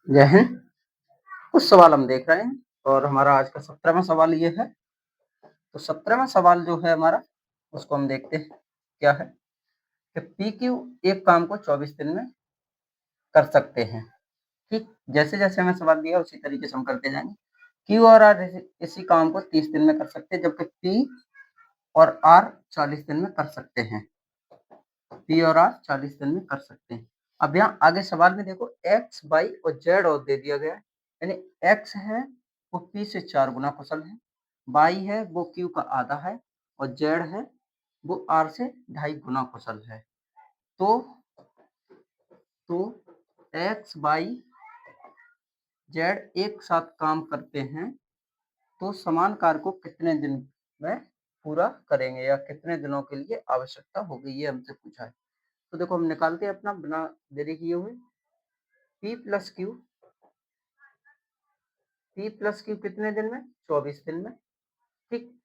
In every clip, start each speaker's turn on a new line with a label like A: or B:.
A: जय हिंद। कुछ सवाल हम देख रहे हैं और हमारा आज का 17वां सवाल ये है। तो 17वां सवाल जो है हमारा, उसको हम देखते हैं क्या है कि पी क्यू एक काम को 24 दिन में कर सकते हैं। ठीक, जैसे जैसे हमें सवाल दिया उसी तरीके से हम करते जाएंगे। क्यू और आर इसी काम को 30 दिन में कर सकते हैं, जबकि पी और आर 40 दिन में कर सकते हैं। पी और आर 40 दिन में कर सकते हैं। अब यहाँ आगे सवाल में देखो, एक्स वाई और जेड और दे दिया गया है। यानी एक्स है वो पी से 4 गुना कुशल है, वाई है वो क्यू का आधा है, और जेड है वो आर से 2.5 गुना कुशल है। तो एक्स वाई जेड एक साथ काम करते हैं तो समान कार्य को कितने दिन में पूरा करेंगे, या कितने दिनों के लिए आवश्यकता होगी, ये हमसे पूछा है। तो देखो हम निकालते हैं अपना बिना देरी किए हुए। P प्लस क्यू कितने दिन में? 24 दिन में। ठीक,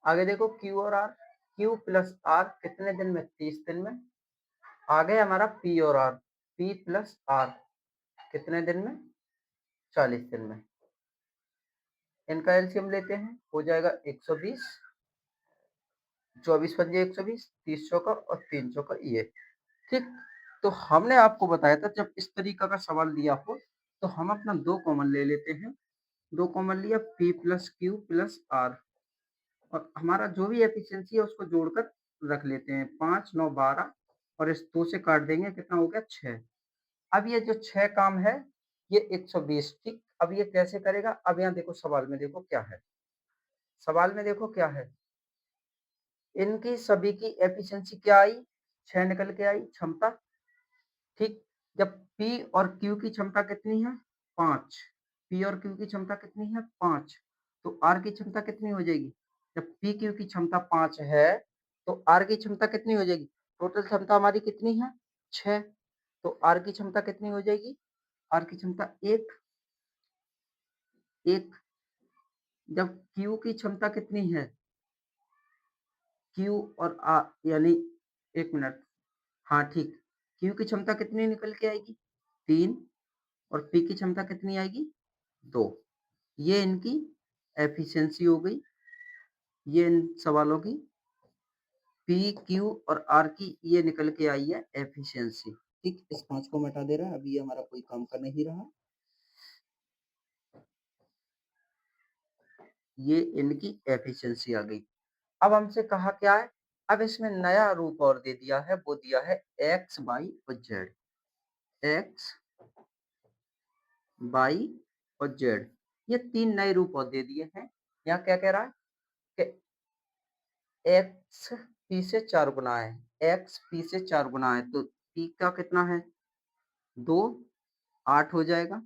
A: आगे देखो क्यू और आर, क्यू प्लस आर कितने दिन में? 30 दिन में। आगे हमारा पी और आर, पी प्लस आर कितने दिन में? 40 दिन में। इनका एलसीएम लेते हैं, हो जाएगा 120, 24 पंजे 120, 30 चौका और 3 चौका ये। ठीक, तो हमने आपको बताया था जब इस तरीका का सवाल दिया हो तो हम अपना 2 कॉमन ले लेते हैं। 2 कॉमन लिया, p plus q plus r, और हमारा जो भी एफिशिएंसी है उसको जोड़कर रख लेते हैं। 5 9 12 और इस 2 से काट देंगे, कितना हो गया? 6। अब ये जो 6 काम है ये 120। ठीक, अब ये कैसे करेगा? अब यहाँ देखो सवाल में देखो क्या है, सवाल में देखो क्या है, इनकी सभी की एफिशिएंसी क्या आई? 6 निकल के आई क्षमता। ठीक, जब P और Q की क्षमता कितनी है? 5। P और Q की क्षमता कितनी है? 5। तो R की क्षमता कितनी हो जाएगी? जब P Q की क्षमता 5 है तो R की क्षमता कितनी हो जाएगी? टोटल क्षमता हमारी कितनी है? 6। तो R की क्षमता कितनी हो जाएगी? R की क्षमता 1। जब Q की क्षमता कितनी है? Q और R यानी, एक मिनट, हाँ ठीक, Q की क्षमता कितनी निकल के आएगी? 3। और P की क्षमता कितनी आएगी? 2। ये इनकी एफिशिएंसी हो गई, ये इन सवालों की P, Q और R की ये निकल के आई है एफिशिएंसी। ठीक, इस 5 को हटा दे रहा है, अभी ये हमारा कोई काम का नहीं रहा। ये इनकी एफिशिएंसी आ गई। अब हमसे कहा क्या है, अब इसमें नया रूप और दे दिया है, वो दिया है एक्स वाई और जेड। एक्स वाई और जेड, ये 3 नए रूप और दे दिए हैं। यहाँ क्या कह रहा है कि एक्स पी से 4 गुना है, एक्स पी से 4 गुना है, तो पी का कितना है? 2, 8 हो जाएगा।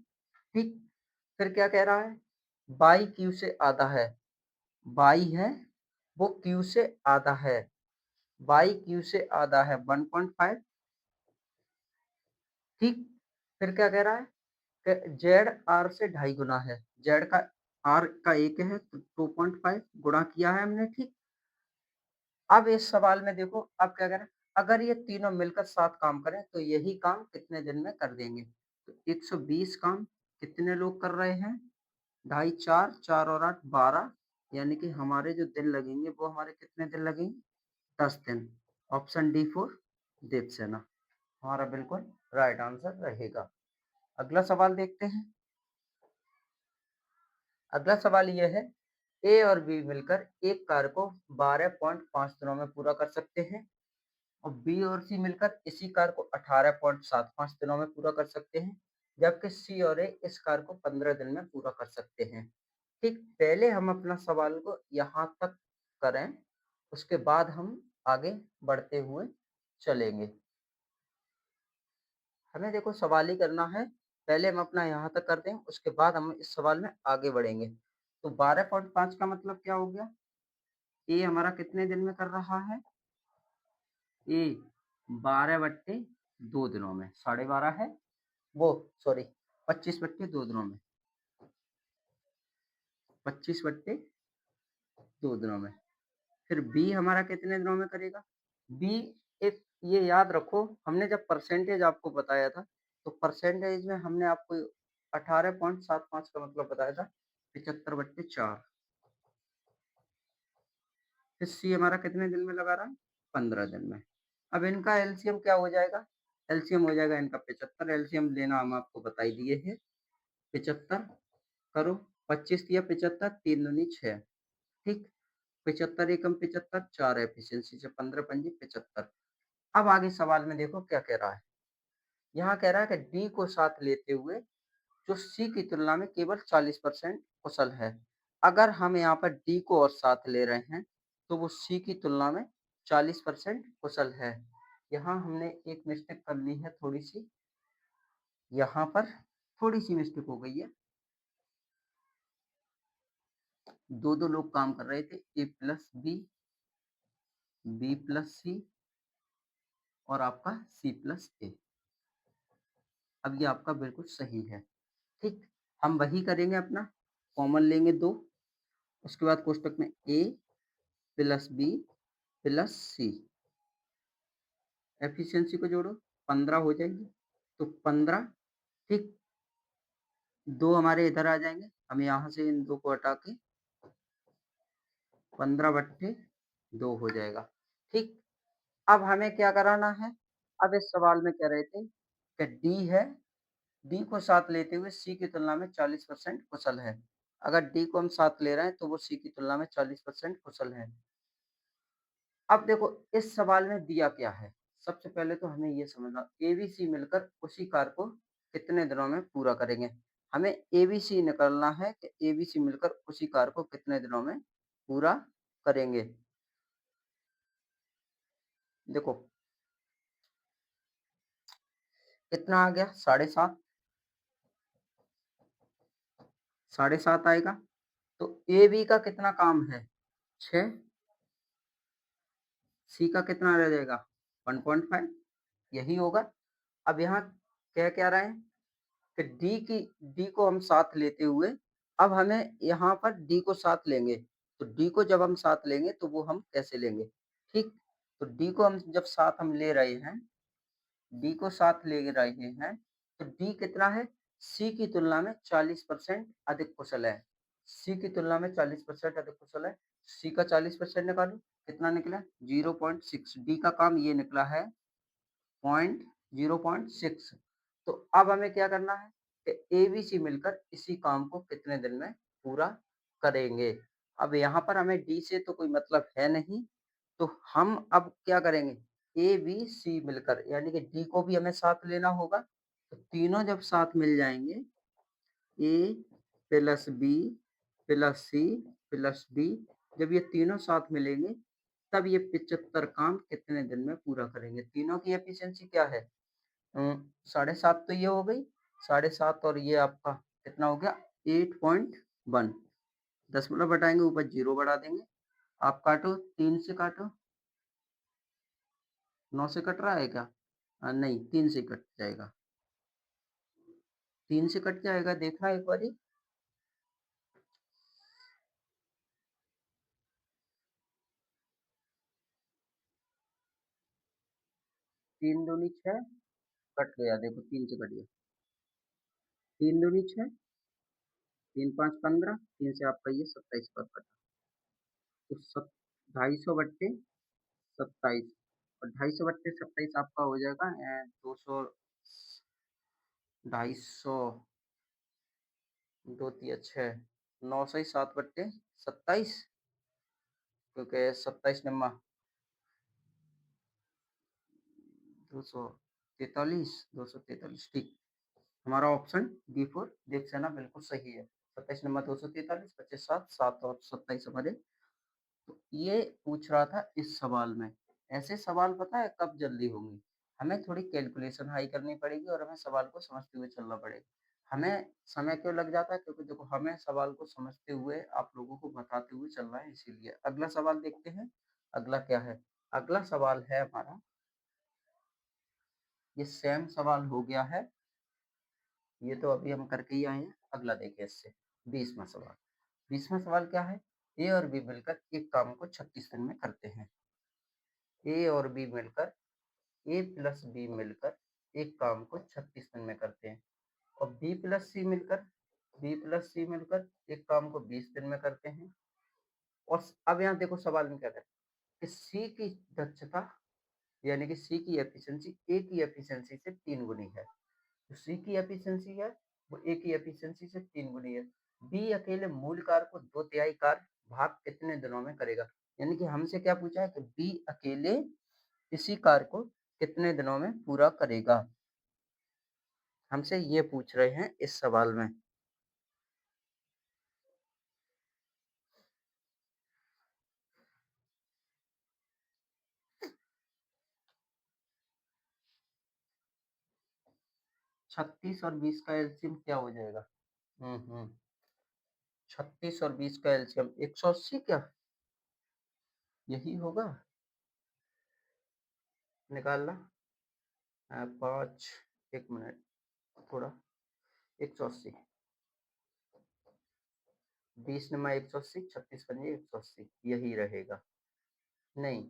A: ठीक, फिर क्या कह रहा है? बाई क्यू से आधा है, बाई है वो क्यू से आधा है, बाई क्यू से आधा है 1.5। ठीक, फिर क्या कह रहा है कि जेड आर से 2.5 गुना है, जेड का आर का 1 है तो 2.5 गुणा किया है हमने। ठीक, अब इस सवाल में देखो, अब क्या करें, अगर ये तीनों मिलकर 7 काम करें तो यही काम कितने दिन में कर देंगे? तो 120 काम कितने लोग कर रहे हैं? 2.5 4 4 और 8 12, यानी कि हमारे जो दिन लगेंगे वो हमारे कितने दिन लगेंगे? 10 दिन। ऑप्शन डी फॉर देवसेना हमारा बिल्कुल राइट आंसर रहेगा। अगला सवाल देखते हैं। अगला सवाल ये है, ए और बी मिलकर एक कार्य को 12.5 दिनों में पूरा कर सकते हैं, और बी और सी मिलकर इसी कार्य को 18.75 दिनों में पूरा कर सकते हैं, जबकि सी और ए इस कार्य को 15 दिन में पूरा कर सकते हैं। ठीक, पहले हम अपना सवाल को यहाँ तक करें, उसके बाद हम आगे बढ़ते हुए चलेंगे। हमें देखो सवाल ही करना है, पहले हम अपना यहाँ तक करते हैं, उसके बाद हम इस सवाल में आगे बढ़ेंगे। तो 12.5 का मतलब क्या हो गया? ए हमारा कितने दिन में कर रहा है? ए 12/2 दिनों में, 12.5 है वो, सॉरी 25/2 दिनों में, 25/2 दिनों में। फिर बी हमारा कितने दिनों में करेगा? बी, एक ये याद रखो, हमने जब परसेंटेज आपको बताया था तो परसेंटेज में हमने आपको 18.75 का मतलब बताया था 75/4। फिर सी हमारा कितने दिन में लगा रहा है? 15 दिन में। अब इनका एलसीएम क्या हो जाएगा? एलसीएम हो जाएगा इनका 75। एलसीएम लेना हम आपको बता ही दिए हैं। 75 करो, 25 तिया 75, 3 दूनी 6, ठीक। 75 एकम 75, 4 एफिशिएंसी से 15 पंजी 75। अब आगे सवाल में देखो क्या कह रहा है। यहाँ कह रहा है कि डी को साथ लेते हुए जो सी की तुलना में केवल 40% कुशल है। अगर हम यहाँ पर डी को और साथ ले रहे हैं तो वो सी की तुलना में 40% कुशल है। यहाँ हमने एक मिस्टेक कर ली है थोड़ी सी, यहाँ पर थोड़ी सी मिस्टेक हो गई है। दो दो लोग काम कर रहे थे, ए प्लस बी प्लस सी और आपका सी प्लस ए। अब ये आपका बिल्कुल सही है, ठीक। हम वही करेंगे, अपना कॉमन लेंगे दो, उसके बाद कोष्टक में ए प्लस बी प्लस सी, एफिशिएंसी को जोड़ो 15 हो जाएगी, तो 15, ठीक। दो हमारे इधर आ जाएंगे, हम यहाँ से इन दो को हटा के 15/2 हो जाएगा, ठीक। अब हमें क्या कराना है? अब इस सवाल में कह रहे थे कि डी है, डी को साथ लेते हुए सी की तुलना में 40% कुशल है। अगर डी को हम साथ ले रहे हैं तो वो सी की तुलना में 40% कुशल है। अब देखो इस सवाल में दिया क्या है? सबसे पहले तो हमें ये समझना, ए बी सी मिलकर उसी कार्य को कितने दिनों में पूरा करेंगे। हमें ए बी सी निकालना है कि ए बी सी मिलकर उसी कार्य को कितने दिनों में पूरा करेंगे। देखो कितना आ गया, 7.5, 7.5 आएगा। तो ए बी का कितना काम है? 6, सी का कितना रह जाएगा? 1.5, यही होगा। अब यहाँ कह क्या रहे हैं कि डी को हम साथ लेते हुए, अब हमें यहाँ पर डी को साथ लेंगे, तो डी को जब हम साथ लेंगे तो वो हम कैसे लेंगे, ठीक। तो डी को हम जब साथ हम ले रहे हैं, डी को साथ ले रहे हैं, तो डी कितना है? सी की तुलना में 40% अधिक कुशल है। सी की तुलना में 40% अधिक कुशल है। सी का 40% निकालो, कितना निकला? 0.6। डी का काम ये निकला है 0.6। तो अब हमें क्या करना है कि ए बी सी मिलकर इसी काम को कितने दिन में पूरा करेंगे। अब यहाँ पर हमें डी से तो कोई मतलब है नहीं, तो हम अब क्या करेंगे, ए बी सी मिलकर, यानी कि डी को भी हमें साथ लेना होगा। तो तीनों जब साथ मिल जाएंगे, A plus B plus C plus D, जब ये तीनों साथ मिलेंगे तब ये 75 काम कितने दिन में पूरा करेंगे। तीनों की एफिशिएंसी क्या है? 7.5 तो ये हो गई, 7.5 और ये आपका कितना हो गया? 8.1। 10 घटाएंगे, ऊपर 0 बढ़ा देंगे। आप काटो, 3 से काटो, 9 से कट रहा है क्या? नहीं, 3 से कट जाएगा, 3 से कट जाएगा, देखना एक बारी। 3 दूनी 6, कट गया, देखो 3 से कट गया। 3 दूनी 6, 3 5 15, 3 से आपका ये 27 पर कटा, तो 250/27, और 250/27 आपका हो जाएगा 200, 250, 2 तिया 6, 9 सही 7/27, क्योंकि 27 नम्मा 243, ठीक। हमारा ऑप्शन D4 देख लेना बिल्कुल सही है। 27 नंबर 243, 25 7 7 और 27 हमारे। तो ये पूछ रहा था इस सवाल में। ऐसे सवाल पता है कब जल्दी होंगे? हमें थोड़ी कैलकुलेशन हाई करनी पड़ेगी और हमें सवाल को समझते हुए चलना पड़ेगा। हमें समय क्यों लग जाता है? क्योंकि देखो हमें सवाल को समझते हुए आप लोगों को बताते हुए चलना है, इसीलिए। अगला सवाल देखते हैं। अगला क्या है? अगला सवाल है हमारा, ये सेम सवाल हो गया है, ये तो अभी हम करके ही आए हैं। अगला देखिए इससे 20वां सवाल। 20वां सवाल क्या है? ए और बी मिलकर एक काम को 36 दिन में करते हैं। ए और बी मिलकर, ए प्लस बी मिलकर एक काम को 36 दिन में करते हैं, और बी प्लस सी मिलकर एक काम को 20 दिन में करते हैं। और अब यहाँ देखो सवाल में क्या कहते हैं कि सी की दक्षता यानी कि सी की एफिशिएंसी ए की एफिशिएंसी से 3 गुनी है। जो सी की एफिशिएंसी है वो ए की एफिशिएंसी से 3 गुनी है। बी अकेले मूल कार्य को 2/3 कार्य भाग कितने दिनों में करेगा? यानी कि हमसे क्या पूछा है कि बी अकेले इसी कार्य को कितने दिनों में पूरा करेगा? हमसे ये पूछ रहे हैं इस सवाल में। 36 और 20 का एलसीएम क्या हो जाएगा? हम्म 36 और 20 का एलसीएम 180 क्या? यही होगा। निकालना। 5 1 मिनट थोड़ा 180 20 नमा 180 36 पंजे 180 यही रहेगा। नहीं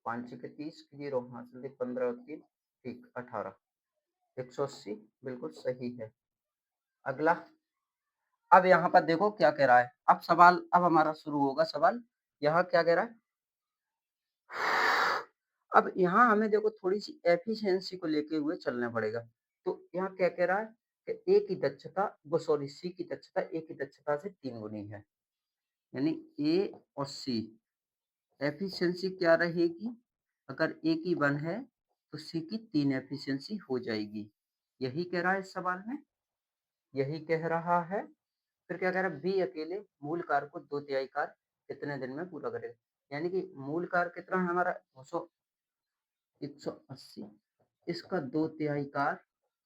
A: 5 के 30 जीरो हाथ से 15 और 3 ठीक 18 180 बिल्कुल सही है। अगला। अब यहाँ पर देखो क्या कह रहा है। अब सवाल अब हमारा शुरू होगा सवाल। यहाँ क्या कह रहा है। अब यहाँ हमें देखो थोड़ी सी एफिशिएंसी को लेके हुए चलना पड़ेगा। तो यहाँ क्या कह रहा है कि ए की दक्षता वो सॉरी सी की दक्षता ए की दक्षता से 3 गुनी है। यानी ए और सी एफिशिएंसी क्या रहेगी? अगर ए की 1 है तो सी की 3 एफिशिएंसी हो जाएगी। यही कह रहा है इस सवाल में। यही कह रहा है। फिर क्या कह रहा है बी अकेले मूल कार्य को 2/3 कार्य कितने दिन में पूरा करेगा? यानी कि मूल कार्य कितना है हमारा 180 इसका 2/3 कार्य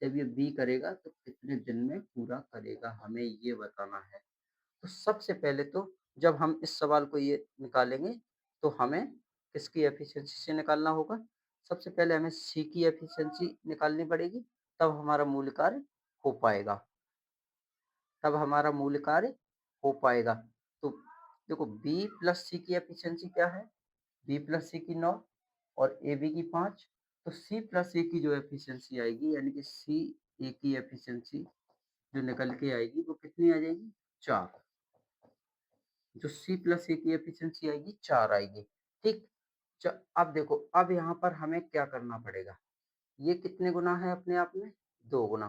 A: जब ये बी करेगा तो कितने दिन में पूरा करेगा हमें ये बताना है। तो सबसे पहले तो जब हम इस सवाल को ये निकालेंगे तो हमें किसकी एफिशिएंसी से निकालना होगा? सबसे पहले हमें सी की एफिशिएंसी निकालनी पड़ेगी। तब हमारा मूल कार्य हो पाएगा। तब हमारा मूल कार्य हो पाएगा। तो देखो बी प्लस सी की एफिशिएंसी क्या है? बी प्लस सी की 9 और ए बी की 5। तो सी प्लस ए की जो एफिशिएंसी आएगी यानी कि सी ए की एफिशिएंसी जो निकल के आएगी वो कितनी आ जाएगी? 4। जो सी प्लस ए की एफिशिएंसी आएगी 4 आएगी। ठीक। अब देखो अब यहाँ पर हमें क्या करना पड़ेगा? ये कितने गुना है अपने आप में? 2 गुना।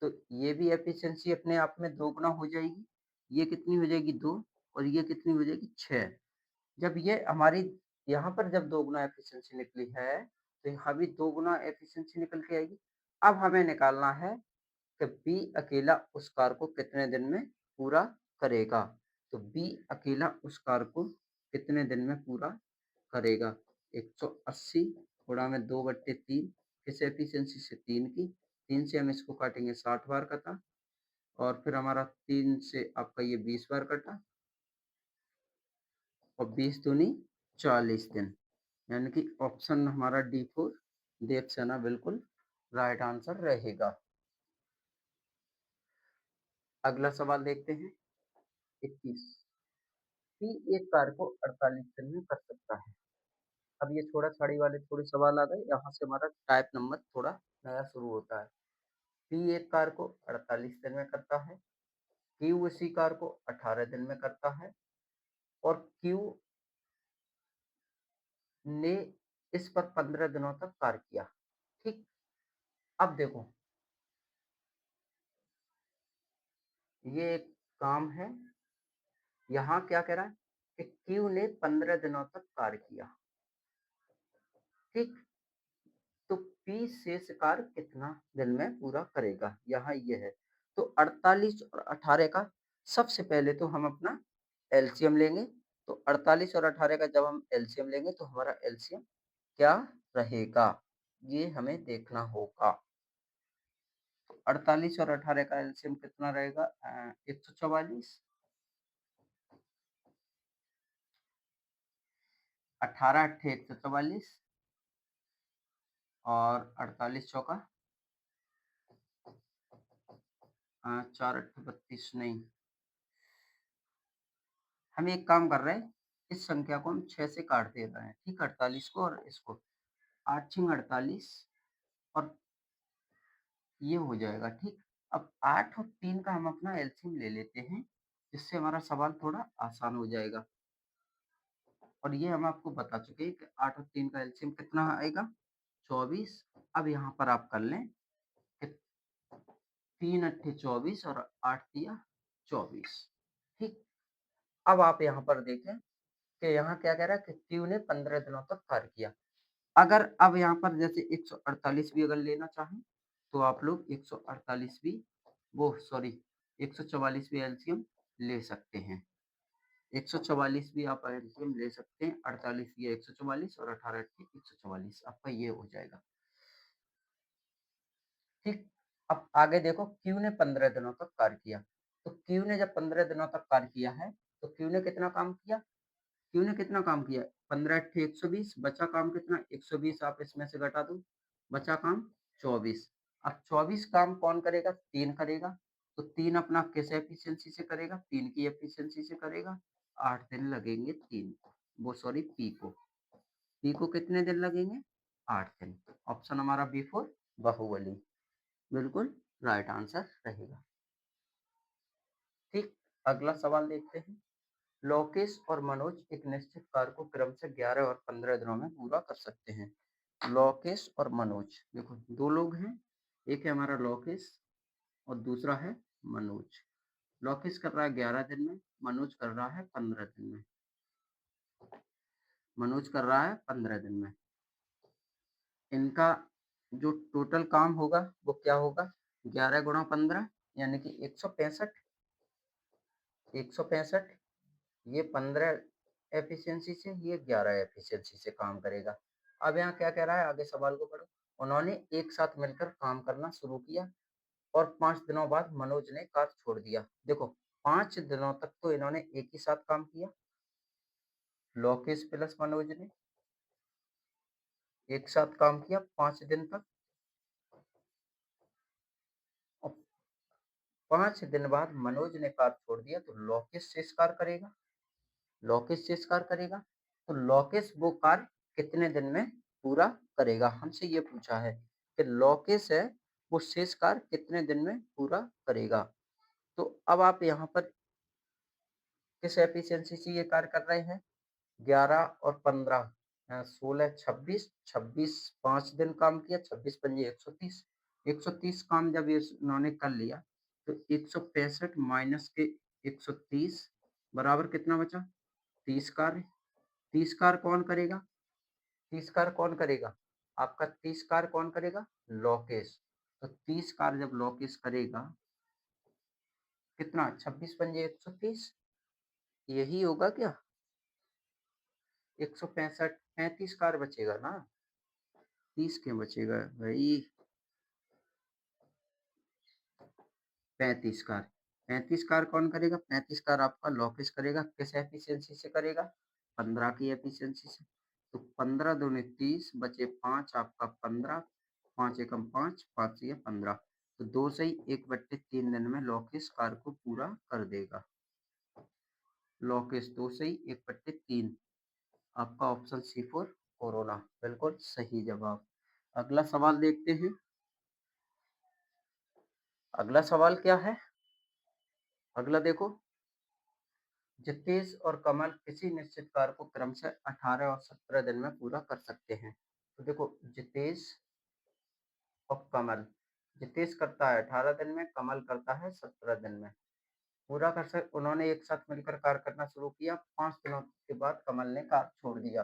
A: तो ये भी एफिशिएंसी अपने आप में 2 गुना हो जाएगी। ये कितनी हो जाएगी? 2 और ये कितनी हो जाएगी? 6। जब ये हमारी यहाँ पर जब 2 गुना एफिशिएंसी निकली है तो यहाँ भी 2 गुना एफिशिएंसी निकल के आएगी। अब हमें निकालना है कि बी अकेला उस कार्य को कितने दिन में पूरा करेगा। तो बी अकेला उस कार्य को कितने दिन में पूरा करेगा? 180 गुणा में 2/3 किस एफिशिएंसी से? 3 की। 3 से हम इसको काटेंगे 60 बार कटा और फिर हमारा 3 से आपका ये 20 बार कटा और 20 दूनी 40 दिन। यानी कि ऑप्शन हमारा D4 देवसेना बिल्कुल राइट आंसर रहेगा। अगला सवाल देखते हैं। 21 पी एक कार्य को 48 दिन में कर सकता है। अब ये छोड़ा छाड़ी वाले थोड़े सवाल आ गए। यहाँ से हमारा टाइप नंबर थोड़ा नया शुरू होता है। पी एक कार्य को 48 दिन में करता है। क्यू उसी कार्य को 18 दिन में करता है और क्यू ने इस पर 15 दिनों तक कार्य किया। ठीक। अब देखो ये एक काम है। यहाँ क्या कह रहा है कि क्यू ने 15 दिनों तक कार्य किया। ठीक। तो पी शेष कार्य कितना दिन में पूरा करेगा? यहाँ ये है। तो 48 और 18 का सबसे पहले तो हम अपना एलसीएम लेंगे। तो 48 और 18 का जब हम एलसीएम लेंगे तो हमारा एलसीएम क्या रहेगा ये हमें देखना होगा। 48 और 18 का एलसीएम कितना रहेगा? 144। 18 अट्ठे 144 और 48 चौका 4 अट्ठे 32 नहीं। हम एक काम कर रहे हैं इस संख्या को हम 6 से काट दे रहे हैं। ठीक 48 को और इसको 8 छिंग 48 और ये हो जाएगा, ठीक। अब 8 और 3 का हम अपना एलसीएम ले लेते हैं, जिससे हमारा सवाल थोड़ा आसान हो जाएगा। और ये हम आपको बता चुके हैं कि 8 और 3 का एलसीएम कितना आएगा, 24। अब यहाँ पर आप कर लें कि 3 अट्ठे 24 और 8 तिया 24, ठीक। अब आप यहाँ पर देखें कि यहाँ क्या कह रहा है कि क्यू ने 15 दिनों तक कार्य किया। अगर अब यहाँ पर जैसे 148 भी अगर लेना चाहें, तो आप लोग 148 भी, वो सॉरी 144 भी एलसीएम ले सकते हैं। 144 भी आप एलसीएम ले सकते हैं। 48 या 144 और 18 के 144, आपका ये हो जाएगा, ठीक। अब आगे देखो, क्यू ने 15 दिनों तक कार्य किया। तो क्यू ने जब 15 दिनों तक कार्य किया है, तो क्यू ने कितना काम किया, क्यू ने कितना काम किया, 15 अट्ठे 120, बचा काम कितना, 120 आप इसमें से घटा दो, बचा काम 24। अब 24 काम कौन करेगा, 3 करेगा। तो 3 अपना किस एफिशिएंसी से करेगा, 3 की एफिशिएंसी से करेगा। 8 दिन लगेंगे 3 को, वो सॉरी पी को, पी को कितने दिन लगेंगे, 8 दिन। ऑप्शन हमारा बी फोर बाहुबली बिल्कुल राइट आंसर रहेगा, ठीक। अगला सवाल देखते हैं। लोकेश और मनोज एक निश्चित कार्य को क्रम से 11 और 15 दिनों में पूरा कर सकते हैं। लोकेश और मनोज, देखो दो लोग हैं, एक है हमारा लोकेश और दूसरा है मनोज। लोकेश कर रहा है 11 दिन में, मनोज कर रहा है 15 दिन में। मनोज कर रहा है 15 दिन में। इनका जो टोटल काम होगा वो क्या होगा, 11 गुणा 15 यानी कि 165। 165, ये 15 एफिशिएंसी से, ये 11 एफिशिएंसी से काम करेगा। अब यहाँ क्या कह रहा है, आगे सवाल को पढ़ो। उन्होंने एक साथ मिलकर काम करना शुरू किया और 5 दिनों बाद मनोज ने कार्य छोड़ दिया। देखो 5 दिनों तक तो इन्होंने एक ही साथ काम किया, लोकेश प्लस मनोज ने एक साथ काम किया 5 दिन तक। और 5 दिन बाद मनोज ने कार्य छोड़ दिया, तो लोकेश शेष कार्य करेगा। लोकेश शेष कार्य करेगा, तो लोकेश वो कार्य कितने दिन में पूरा करेगा, हमसे ये पूछा है कि लोकेश है वो शेष कार्य कितने दिन में पूरा करेगा। तो अब आप यहाँ पर किस एफिशिएंसी से ये कार्य कर रहे हैं, 11 और 15, 16 26, 26 5 दिन काम किया, 26 पंजे 130। 130 काम जब ये इन्होंने कर लिया, तो 165 माइनस के 130 बराबर कितना बचा, 30 कार्य। 30 कार्य कौन करेगा, 30 कार्य कौन करेगा, आपका 30 कार्य कौन करेगा, लोकेश। तो 30 कार्य जब लोकेश करेगा, कितना, 26 पंजे 130, यही होगा क्या, 165, 35 कार्य बचेगा ना, 30 क्यों बचेगा भाई, 35 कार्य। 35 कार्य कौन करेगा, 35 कार्य आपका लोकेश करेगा, किस एफिशिएंसी से करेगा, 15 की एफिशिएंसी से। तो 15 दूनी 30 बचे 5 आपका 15, 5 एकम 5, 5 या 15। तो 2 से ही 1/3 दिन में लोकेश कार्य को पूरा कर देगा। लोकेश 2 से ही 1/3, आपका ऑप्शन सी फोर कोरोना बिल्कुल सही जवाब। अगला सवाल देखते हैं। अगला सवाल क्या है, अगला देखो, जितेश और कमल किसी निश्चित कार्य को क्रम से 18 और 17 दिन में पूरा कर सकते हैं। तो देखो जितेश और कमल, जितेश करता है 18 दिन में, कमल करता है 17 दिन में। पूरा कर सक उन्होंने एक साथ मिलकर कार्य करना शुरू किया, 5 दिनों के बाद कमल ने कार्य छोड़ दिया।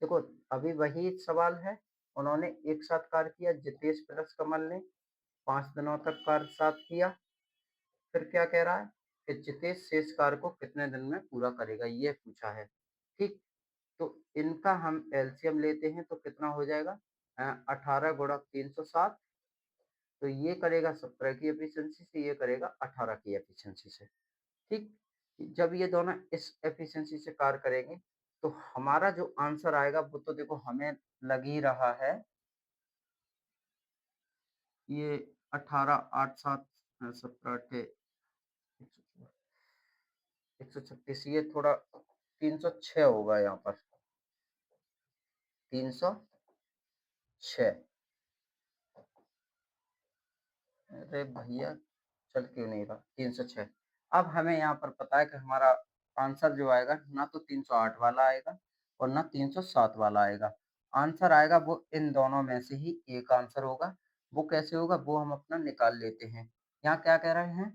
A: देखो अभी वही सवाल है, उन्होंने एक साथ कार्य किया, जितेश प्लस कमल ने 5 दिनों तक कार्य साथ किया। फिर क्या कह रहा है कि जितेश शेष कार्य को कितने दिन में पूरा करेगा, ये पूछा है, ठीक। तो इनका हम एलसीएम लेते हैं तो कितना हो जाएगा, 18 गुणा 360। तो ये करेगा 17 की एफिशिएंसी से, ये करेगा 18 की एफिशिएंसी से, ठीक। जब ये दोनों इस एफिशिएंसी से कार्य करेंगे, तो हमारा जो आंसर आएगा वो तो देखो हमें लग ही रहा है, ये 18 8 7 17 8 136, ये थोड़ा 306 होगा यहाँ पर, 300 6। अरे भैया, चल क्यों नहीं रहा? 306। अब हमें यहाँ पर पता है कि हमारा आंसर जो आएगा ना तो 308 वाला आएगा और ना 307 वाला आएगा। आंसर आएगा वो इन दोनों में से ही एक आंसर होगा। वो कैसे होगा वो हम अपना निकाल लेते हैं। यहाँ क्या कह रहे हैं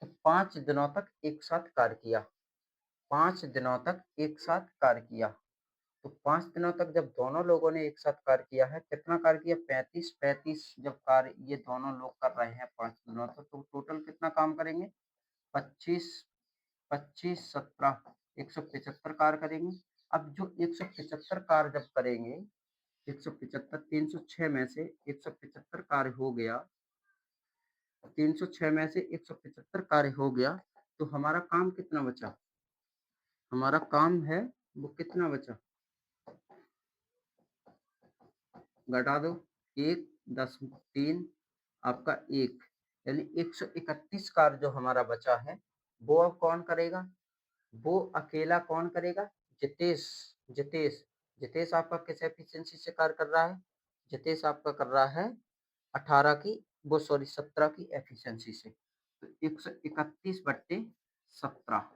A: कि 5 दिनों तक एक साथ कार्य किया। 5 दिनों तक एक साथ कार्य किया। तो 5 दिनों तक जब दोनों लोगों ने एक साथ कार्य किया है, कितना कार्य किया? 35 जब कार्य ये दोनों लोग कर रहे हैं 5 दिनों तक, तो टोटल कितना काम करेंगे? 25, 25, 17, 175 कार्य करेंगे। अब जो 175 कार्य जब करेंगे, 175, 306 में से 175 कार्य हो गया, 306 में से 175 कार्य हो गया, तो हमारा काम कितना बचा? हमारा काम है वो कितना बचा? घटा दो। 1, 10, 3, आपका 1, यानी 131 कार्य जो हमारा बचा है वो अब कौन करेगा? वो अकेला कौन करेगा? जितेश। जितेश। जितेश आपका किस एफिशिएंसी से कार्य कर रहा है? जितेश आपका कर रहा है 18 की, वो सॉरी 17 की एफिशिएंसी से। तो 131 बट्टे 17,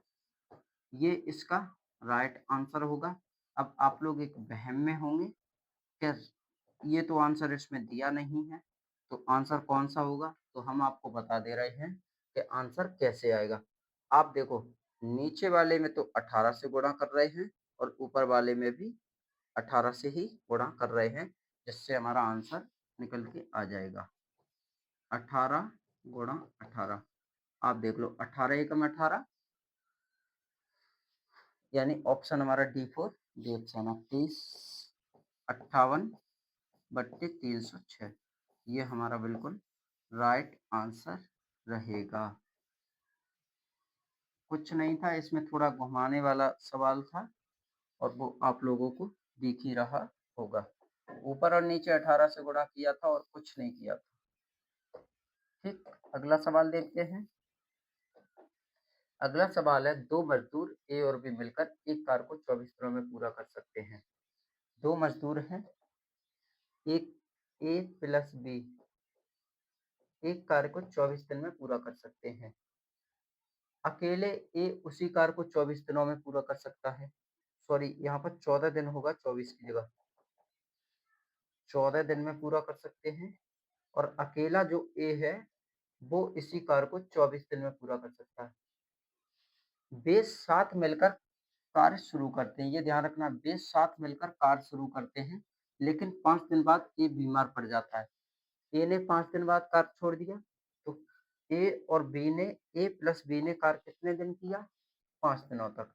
A: ये इसका राइट आंसर होगा। अब आप लोग एक वहम में होंगे क्या, ये तो आंसर इसमें दिया नहीं है, तो आंसर कौन सा होगा? तो हम आपको बता दे रहे हैं कि आंसर कैसे आएगा। आप देखो, नीचे वाले में तो 18 से गुणा कर रहे हैं और ऊपर वाले में भी 18 से ही गुणा कर रहे हैं, जिससे हमारा आंसर निकल के आ जाएगा 18 गुणा 18। आप देख लो, 18 एकम 18, यानी ऑप्शन हमारा D4 डी ऑप्शन ऑफ 30, 58 बट्टे 306, ये हमारा बिल्कुल राइट आंसर रहेगा। कुछ नहीं था इसमें, थोड़ा घुमाने वाला सवाल था और वो आप लोगों को दिख ही रहा होगा। ऊपर और नीचे 18 से गुणा किया था और कुछ नहीं किया था। ठीक, अगला सवाल देखते हैं। अगला सवाल है, दो मजदूर ए और बी मिलकर एक कार को 24 दिनों में पूरा कर सकते हैं। दो मजदूर हैं, एक ए प्लस बी एक कार्य को 24 दिन में पूरा कर सकते हैं। अकेले ए उसी कार्य को 24 दिनों में पूरा कर सकता है। सॉरी, यहाँ पर 14 दिन होगा, 24 की जगह 14 दिन में पूरा कर सकते हैं। और अकेला जो ए है वो इसी कार्य को 24 दिन में पूरा कर सकता है। वे साथ मिलकर कार्य शुरू करते हैं, ये ध्यान रखना, वे साथ मिलकर कार्य शुरू करते हैं, लेकिन 5 दिन बाद ए बीमार पड़ जाता है। ए ने 5 दिन बाद कार्य छोड़ दिया, तो ए और बी ने, ए प्लस बी ने कार्य कितने दिन किया? 5 दिनों तक।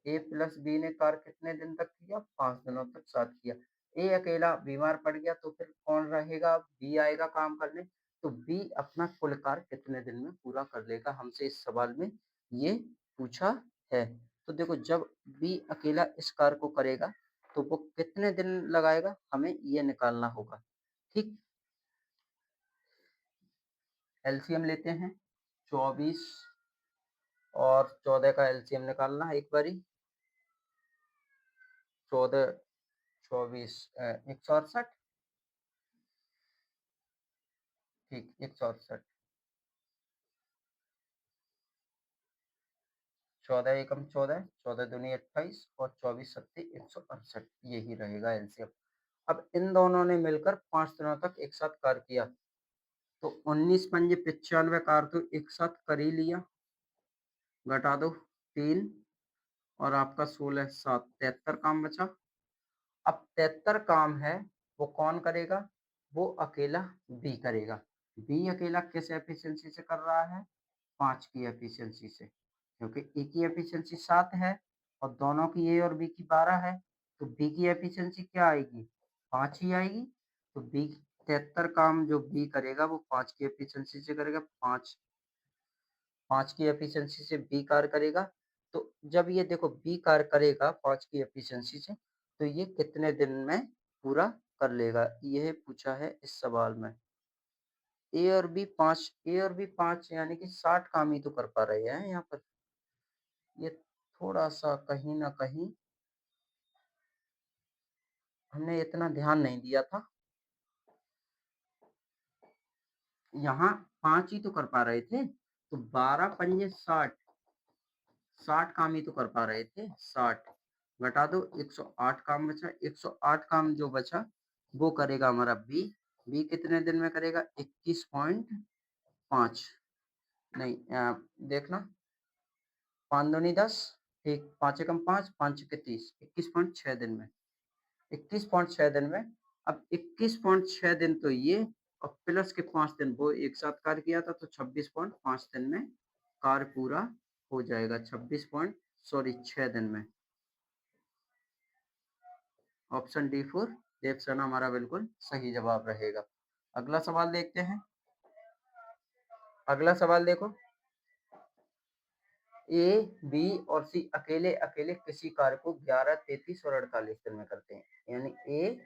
A: ए प्लस बी ने कार्य कितने दिन तक किया? 5 दिनों तक साथ किया। ए अकेला बीमार पड़ गया तो फिर कौन रहेगा? बी आएगा काम करने। तो बी अपना कुल कार्य कितने दिन में पूरा कर लेगा? हमसे इस सवाल में ये पूछा है। तो देखो, जब बी अकेला इस कार्य को करेगा तो वो कितने दिन लगाएगा, हमें ये निकालना होगा। ठीक, एलसीएम लेते हैं। 24 और 14 का एलसीएम निकालना है एक बारी। 14, 24, 168। ठीक, 168। 14 एकम 14, 14 दूनी 28 और 24 सत्ती 168, यही रहेगा एलसीएम। अब इन दोनों ने मिलकर 5 दिनों तक एक साथ कार्य किया, तो 19 पंजे 95 कार्य तो एक साथ कर ही लिया। घटा दो 3 और आपका 16 7, 73 काम बचा। अब 73 काम है वो कौन करेगा? वो अकेला बी करेगा। बी अकेला किस एफिशिएंसी से कर रहा है? 5 की एफिशिएंसी से, क्योंकि ए की एफिशिएंसी 7 है और दोनों की, ए और बी की 12 है, तो बी की एफिशिएंसी क्या आएगी? 5 ही आएगी। तो बी 73 काम जो बी करेगा वो 5 की एफिशिएंसी से करेगा। 5 की एफिशिएंसी से बी कार्य करेगा। तो जब ये देखो बी कार्य करेगा 5 की एफिशिएंसी से, तो ये कितने दिन में पूरा कर लेगा, यह पूछा है इस सवाल में। ए और बी 5 यानी कि 60 काम ही तो कर पा रहे हैं यहाँ पर। ये थोड़ा सा कहीं ना कहीं हमने इतना ध्यान नहीं दिया था। यहाँ 5 ही तो कर पा रहे थे, तो 12 पंजे 60, 60 काम ही तो कर पा रहे थे, 60 घटा दो, 108 काम बचा। 108 काम जो बचा वो करेगा हमारा बी। बी कितने दिन में करेगा? 21.5, नहीं देखना, 5 दूनी 10, ठीक, 5 एकम 5, 5 छक्के 30, 21.6 दिन में, 21.6 दिन में। अब 21.6 दिन तो ये, और प्लस के 5 दिन वो एक साथ कार्य किया था, तो 26.5 दिन में कार्य पूरा हो जाएगा। 26 पॉइंट सॉरी 6 दिन में। ऑप्शन डी फोर ऑप्शन हमारा बिल्कुल सही जवाब रहेगा। अगला सवाल देखते हैं। अगला सवाल देखो, ए, बी और सी अकेले अकेले किसी कार्य को 11, 33 और 48 दिन में करते हैं। यानी ए,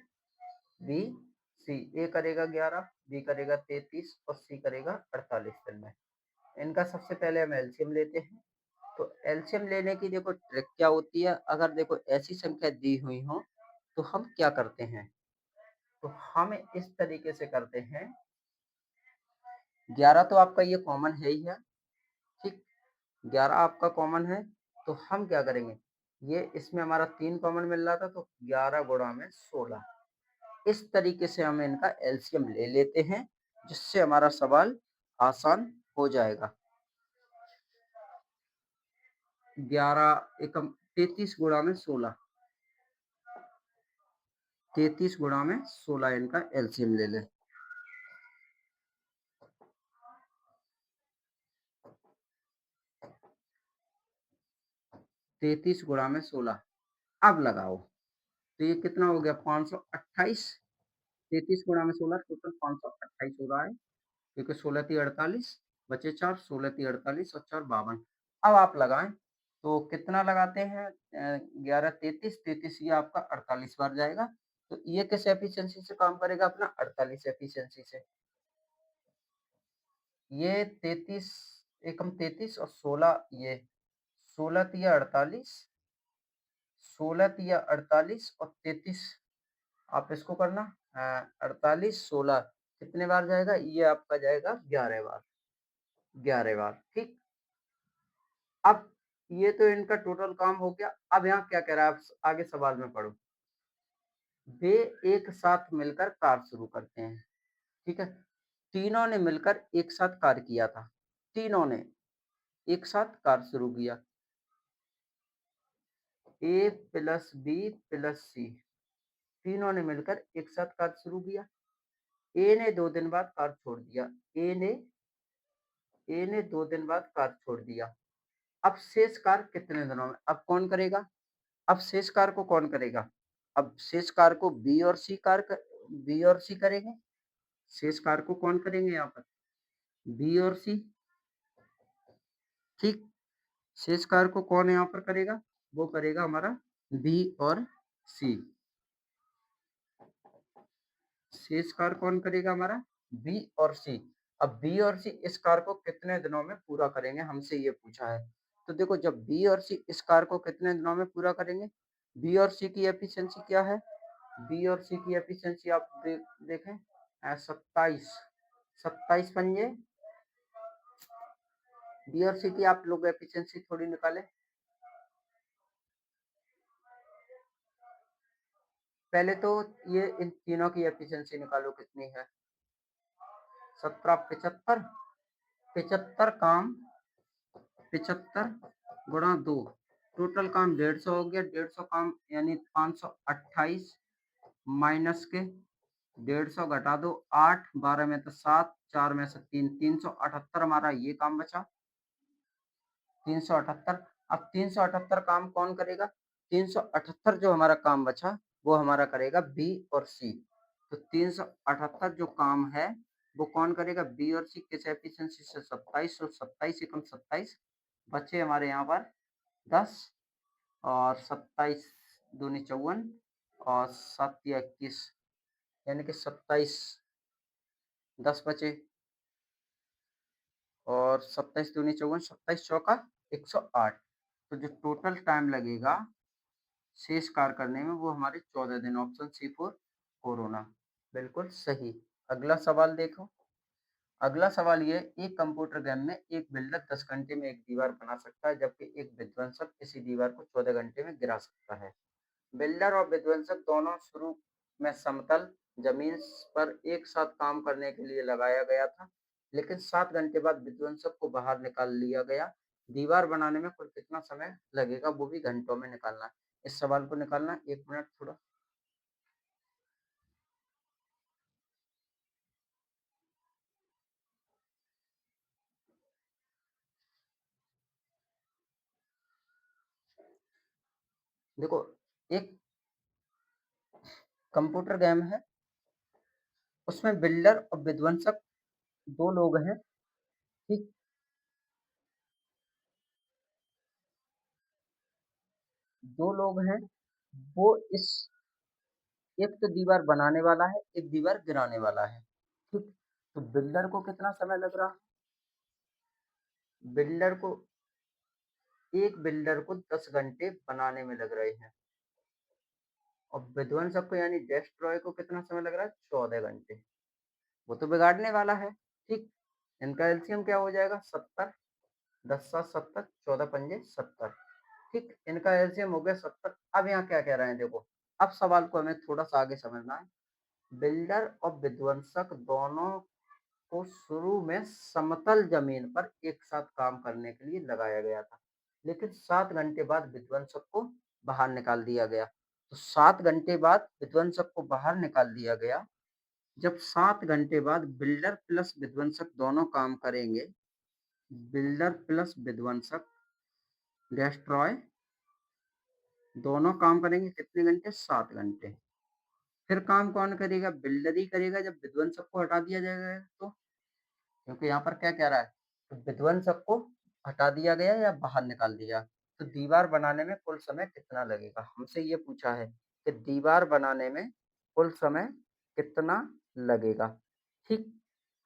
A: बी, सी। ए करेगा 11, बी करेगा 33 और सी करेगा 48 दिन में। इनका सबसे पहले हम एलसीएम लेते हैं। तो एलसीएम लेने की देखो ट्रिक क्या होती है। अगर देखो ऐसी संख्या दी हुई हो तो हम क्या करते हैं, तो हम इस तरीके से करते हैं। 11 तो आपका ये कॉमन है ही है, ठीक, 11 आपका कॉमन है, तो हम क्या करेंगे, ये इसमें हमारा 3 कॉमन मिल रहा था, तो 11 गुणा में 16, इस तरीके से हम इनका एलसीएम ले लेते हैं, जिससे हमारा सवाल आसान हो जाएगा। 11 एकम 33 गुणा में 16, 33 गुणा में 16 इनका एलसीएम ले लें। 33 गुणा में 16, अब लगाओ, तो ये कितना हो गया? 528। 33 गुणा में 16 टोटल 528 हो रहा है, क्योंकि 16 थी 48, बचे 4, 16 थी 48 और 4 52। अब आप लगाएं, तो कितना लगाते हैं? 11 33, 33 ये आपका 48 बार जाएगा, तो ये किस एफिशिएंसी से काम करेगा? अपना 48 एफिशिएंसी से। ये 33 एकम 33 और 16 ये, 16 तिया 48, 16 तिया 48 और 33, आप इसको करना 48 16 कितने बार जाएगा? ये आपका जाएगा 11 बार, 11 बार, ठीक। अब ये तो इनका टोटल काम हो गया। अब यहाँ क्या कह रहा है, आप आगे सवाल में पढ़ो। वे एक साथ मिलकर कार्य शुरू करते हैं, ठीक है। तीनों ने मिलकर एक साथ कार्य किया था, तीनों ने एक साथ कार्य शुरू किया। ए प्लस बी प्लस सी, तीनों ने मिलकर एक साथ कार्य शुरू किया। ए ने 2 दिन बाद कार्य छोड़ दिया। ए ने 2 दिन बाद कार्य छोड़ दिया। अब शेष कार्य कितने दिनों में? अब कौन करेगा? अब शेष कार्य को कौन करेगा? अब शेष कार्य को बी और सी करेंगे। शेष कार्य को कौन करेंगे यहाँ पर? बी और सी, ठीक। शेष कार्य को कौन यहाँ पर करेगा? वो करेगा हमारा बी और सी। शेष कार्य कौन करेगा? हमारा बी और सी। अब बी और सी इस कार्य को कितने दिनों में पूरा करेंगे, हमसे ये पूछा है। तो देखो, जब बी और सी इस कार्य को कितने दिनों में पूरा करेंगे, बी और सी की एफिशिएंसी क्या है? बी और सी की एफिशिएंसी आप देखें, 27, 27 पंजे, बी और सी की आप लोग एफिशिएंसी थोड़ी निकालें। पहले तो ये इन तीनों की एफिशिएंसी निकालो कितनी है। 17 75, 75 काम, 75 गुणा 2, टोटल काम 150 हो गया। 150 काम यानी 528 माइनस के 150 घटा दो 8, 12 में तो 7, 4 में से 3, 378 हमारा ये काम बचा, 378। अब 378 काम कौन करेगा? 378 जो हमारा काम बचा वो हमारा करेगा बी और सी। तो 378 जो काम है वो कौन करेगा? बी और सी। किस एफिशिएंसी से? 27, और 27 एकम 27 बचे हमारे यहाँ पर 10, और 27 दूनी 54 और 7 या 21, यानी कि 27, 10 बचे, और 27 दूनी 54, 27 चौका 108। तो जो टोटल टाइम लगेगा शेष कार्य करने में वो हमारे 14 दिन। ऑप्शन सी फोर कोरोना बिल्कुल सही। अगला सवाल देखो, अगला सवाल ये, एक कंप्यूटर गेम में एक बिल्डर 10 घंटे में एक दीवार बना सकता है, जबकि एक विध्वंसक इसी दीवार को 14 घंटे में गिरा सकता है। बिल्डर और विध्वंसक दोनों शुरू में समतल जमीन पर एक साथ काम करने के लिए लगाया गया था, लेकिन 7 घंटे बाद विध्वंसक को बाहर निकाल लिया गया। दीवार बनाने में कुल कितना समय लगेगा, वो भी घंटों में निकालना है। इस सवाल को निकालना 1 मिनट थोड़ा। देखो, एक कंप्यूटर गेम है, उसमें बिल्डर और विध्वंसक 2 लोग हैं, ठीक? 2 लोग हैं, वो इस एक तो दीवार बनाने वाला है, एक दीवार गिराने वाला है, ठीक? तो बिल्डर को कितना समय लग रहा है? बिल्डर को एक बिल्डर को 10 घंटे बनाने में लग रहे हैं और विध्वंसक को यानी डेस्ट्रॉय को कितना समय लग रहा है? 14 घंटे। वो तो बिगाड़ने वाला है, ठीक? इनका एलसीएम क्या हो जाएगा? 70, 10 7 70, 14 पंजे 70, ठीक? इनका एलसीएम हो गया 70। अब यहाँ क्या कह रहे हैं देखो, अब सवाल को हमें थोड़ा सा आगे समझना है। बिल्डर और विध्वंसक दोनों को शुरू में समतल जमीन पर एक साथ काम करने के लिए लगाया गया था, लेकिन 7 घंटे बाद विध्वंसक को बाहर निकाल दिया गया। तो 7 घंटे बाद विध्वंसक को बाहर निकाल दिया गया। जब 7 घंटे बाद बिल्डर प्लस विध्वंसक दोनों काम करेंगे, बिल्डर प्लस विध्वंसक डेस्ट्रॉय दोनों काम करेंगे कितने घंटे? 7 घंटे। फिर काम कौन करेगा? बिल्डर ही करेगा जब विध्वंसक को हटा दिया जाएगा तो। क्योंकि यहाँ पर क्या कह रहा है, तो विध्वंसक को हटा दिया गया या बाहर निकाल दिया, तो दीवार बनाने में कुल समय कितना लगेगा? हमसे ये पूछा है कि दीवार बनाने में कुल समय कितना लगेगा, ठीक?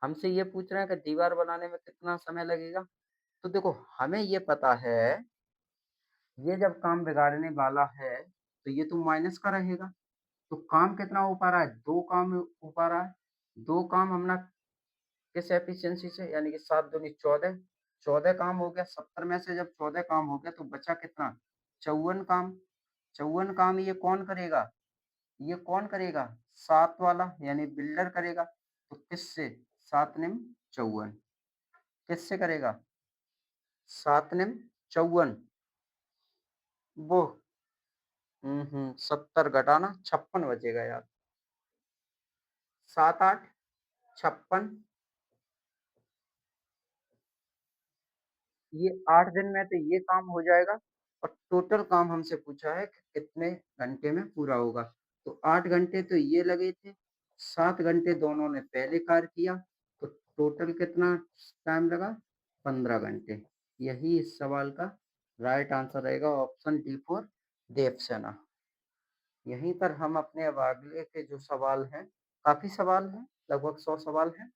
A: हमसे ये पूछ रहे हैं कि दीवार बनाने में कितना समय लगेगा। तो देखो, हमें ये पता है, ये जब काम बिगाड़ने वाला है तो ये तो माइनस का रहेगा। तो काम कितना हो पा रहा है? 2 काम हो पा रहा है। 2 काम हमने किस एफिशिएंसी से, यानी कि 7 दूनी 14, 14 काम हो गया। 70 में से जब 14 काम हो गया तो बचा कितना? 54 काम। 54 काम ये कौन करेगा? ये कौन करेगा? 7 वाला यानी बिल्डर करेगा। तो किससे? 7 निम 54 किससे करेगा? 7 निम 54 वो 70 घटाना 56 बचेगा यार। 7 8 56, ये 8 दिन में तो ये काम हो जाएगा और टोटल काम हमसे पूछा है कि कितने घंटे में पूरा होगा। तो 8 घंटे तो ये लगे थे, 7 घंटे दोनों ने पहले कार्य किया, तो टोटल कितना टाइम लगा? 15 घंटे। यही इस सवाल का राइट आंसर रहेगा, ऑप्शन डी फॉर देवसेना। यहीं पर हम अपने अब आगे के जो सवाल हैं, काफ़ी सवाल हैं, लगभग 100 सवाल हैं।